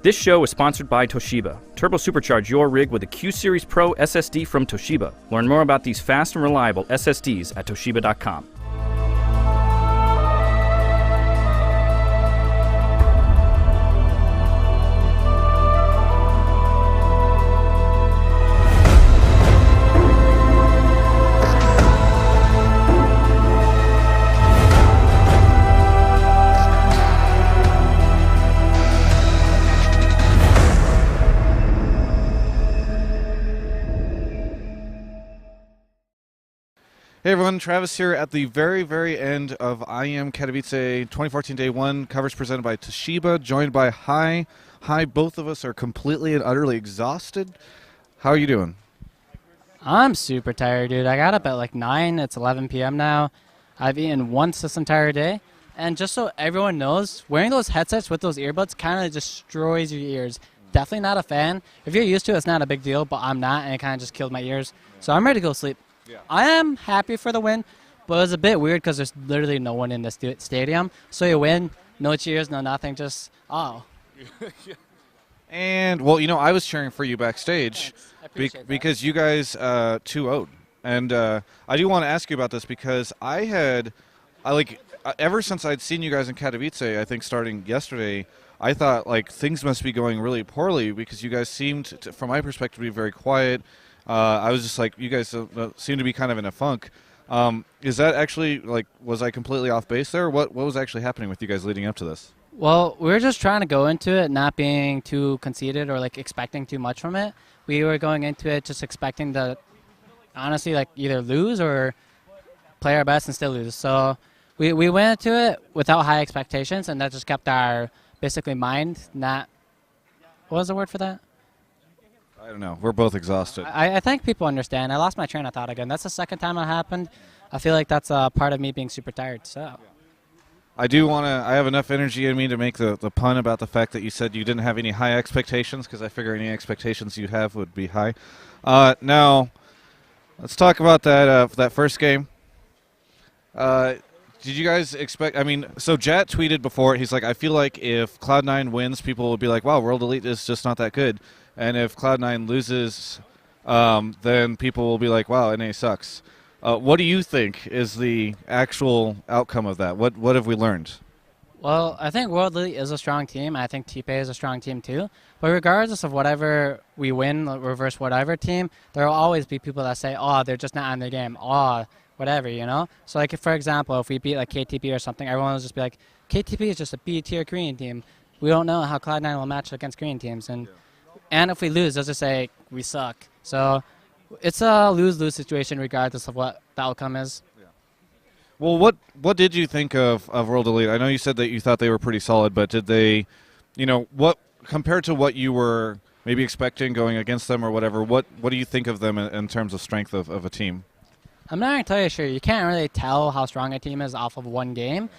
This show is sponsored by Toshiba. Turbo supercharge your rig with a Q-Series Pro SSD from Toshiba. Learn more about these fast and reliable SSDs at Toshiba.com. Hey everyone, Travis here at the very end of IEM Katowice 2014 Day 1 coverage presented by Toshiba, joined by Hi. Hi, both of us are completely and utterly exhausted. How are you doing? I'm super tired, dude. I got up at like 9. It's 11 p.m. now. I've eaten once this entire day. And just so everyone knows, wearing those headsets with those earbuds kind of destroys your ears. Definitely not a fan. If you're used to it, it's not a big deal, but I'm not, and it kind of just killed my ears. So I'm ready to go sleep. Yeah. I am happy for the win, but it was a bit weird because there's literally no one in the stadium. So you win, no cheers, no nothing, just, oh. And, well, you know, I was cheering for you backstage because you guys 2-0'd. And I do want to ask you about this because ever since I'd seen you guys in Katowice, I think starting yesterday, I thought, like, things must be going really poorly because you guys seemed, from my perspective, to be very quiet. I was just like, you guys seem to be kind of in a funk. Is that actually, like, was I completely off base there? What was actually happening with you guys leading up to this? Well, we were just trying to go into it not being too conceited or, like, expecting too much from it. We were going into it just expecting to, honestly, like, either lose or play our best and still lose. So we went into it without high expectations, and that just kept our, basically, mind not, what was the word for that? I don't know. We're both exhausted. I think people understand. I lost my train of thought again. That's the second time it happened. I feel like that's a part of me being super tired. So, I do want to. I have enough energy in me to make the pun about the fact that you said you didn't have any high expectations, because I figure any expectations you have would be high. Now, let's talk about that first game. Did you guys expect? I mean, so Jat tweeted before. He's like, I feel like if Cloud9 wins, people will be like, wow, World Elite is just not that good. And if Cloud9 loses, then people will be like, wow, NA sucks. What do you think is the actual outcome of that? What have we learned? Well, I think World Elite is a strong team. I think TPA is a strong team too. But regardless of whatever we win, reverse whatever team, there will always be people that say, oh, they're just not on their game. Oh, whatever, you know? So, like, for example, if we beat, like, KTP or something, everyone will just be like, KTP is just a B-tier Korean team. We don't know how Cloud9 will match against Korean teams. And if we lose, they'll just say, we suck. So it's a lose-lose situation regardless of what the outcome is. Yeah. Well, what did you think of World Elite? I know you said that you thought they were pretty solid, but did they, you know, what compared to what you were maybe expecting going against them or whatever, what do you think of them in terms of strength of a team? I'm not entirely sure. You can't really tell how strong a team is off of one game.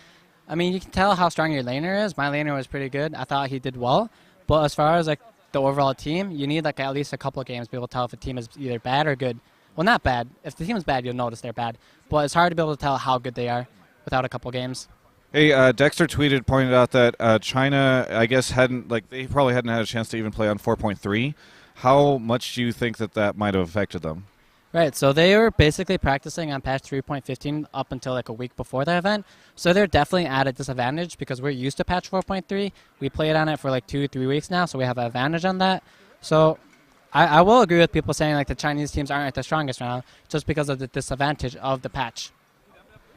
I mean, you can tell how strong your laner is. My laner was pretty good. I thought he did well. But as far as, like, the overall team, you need, like, at least a couple of games to be able to tell if a team is either bad or good. Well, not bad. If the team is bad, you'll notice they're bad. But it's hard to be able to tell how good they are without a couple of games. Hey, Dexter pointed out that China, I guess, they probably hadn't had a chance to even play on 4.3. How much do you think that might have affected them? Right, so they were basically practicing on patch 3.15 up until like a week before the event. So they're definitely at a disadvantage because we're used to patch 4.3. We played on it for like 2-3 weeks now, so we have an advantage on that. So I will agree with people saying like the Chinese teams aren't at the strongest now just because of the disadvantage of the patch.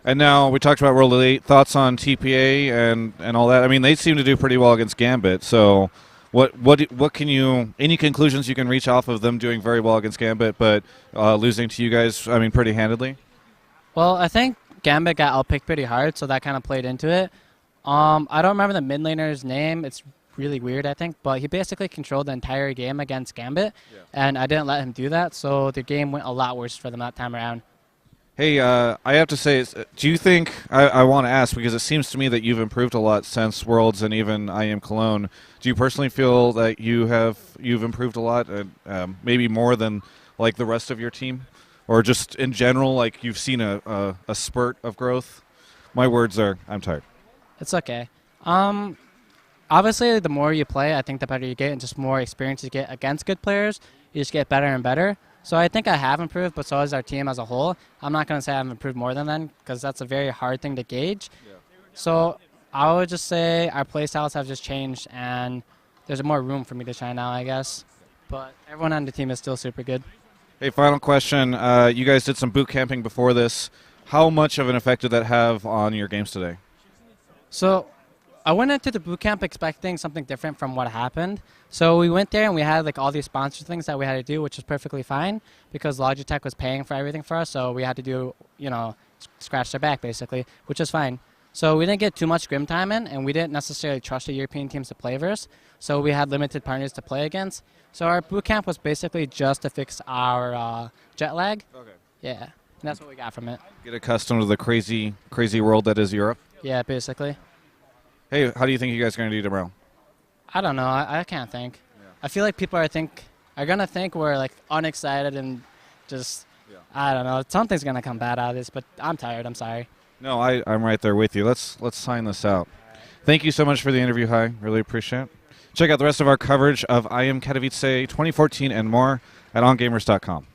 And now we talked about World Elite. Thoughts on TPA and all that? I mean, they seem to do pretty well against Gambit, so what can you, any conclusions you can reach off of them doing very well against Gambit but losing to you guys, I mean, pretty handedly? Well, I think Gambit got outpicked pretty hard, so that kind of played into it. I don't remember the mid laner's name. It's really weird, I think, but he basically controlled the entire game against Gambit, and I didn't let him do that, so the game went a lot worse for them that time around. Hey, I have to say, do you think, I want to ask, because it seems to me that you've improved a lot since Worlds and even IEM Cologne. Do you personally feel that you've improved a lot, maybe more than like the rest of your team? Or just in general, like you've seen a spurt of growth? My words are, I'm tired. It's okay. obviously, the more you play, I think the better you get, and just more experience you get against good players, you just get better and better. So I think I have improved, but so has our team as a whole. I'm not going to say I've improved more than them because that's a very hard thing to gauge. Yeah. So I would just say our play styles have just changed, and there's more room for me to shine now, I guess. But everyone on the team is still super good. Hey, final question. You guys did some boot camping before this. How much of an effect did that have on your games today? So I went into the boot camp expecting something different from what happened. So we went there and we had like all these sponsor things that we had to do, which was perfectly fine because Logitech was paying for everything for us. So we had to do, scratch their back basically, which is fine. So we didn't get too much scrim time in, and we didn't necessarily trust the European teams to play versus. So we had limited partners to play against. So our boot camp was basically just to fix our jet lag. Okay. Yeah, and that's what we got from it. Get accustomed to the crazy, crazy world that is Europe. Yeah, basically. Hey, how do you think you guys are going to do tomorrow? I don't know. I can't think. Yeah. I feel like people are gonna think we're like unexcited and just I don't know. Something's gonna come bad out of this, but I'm tired. I'm sorry. No, I'm right there with you. Let's sign this out. Right. Thank you so much for the interview, Hai. Really appreciate it. Check out the rest of our coverage of IEM Katowice 2014 and more at ongamers.com.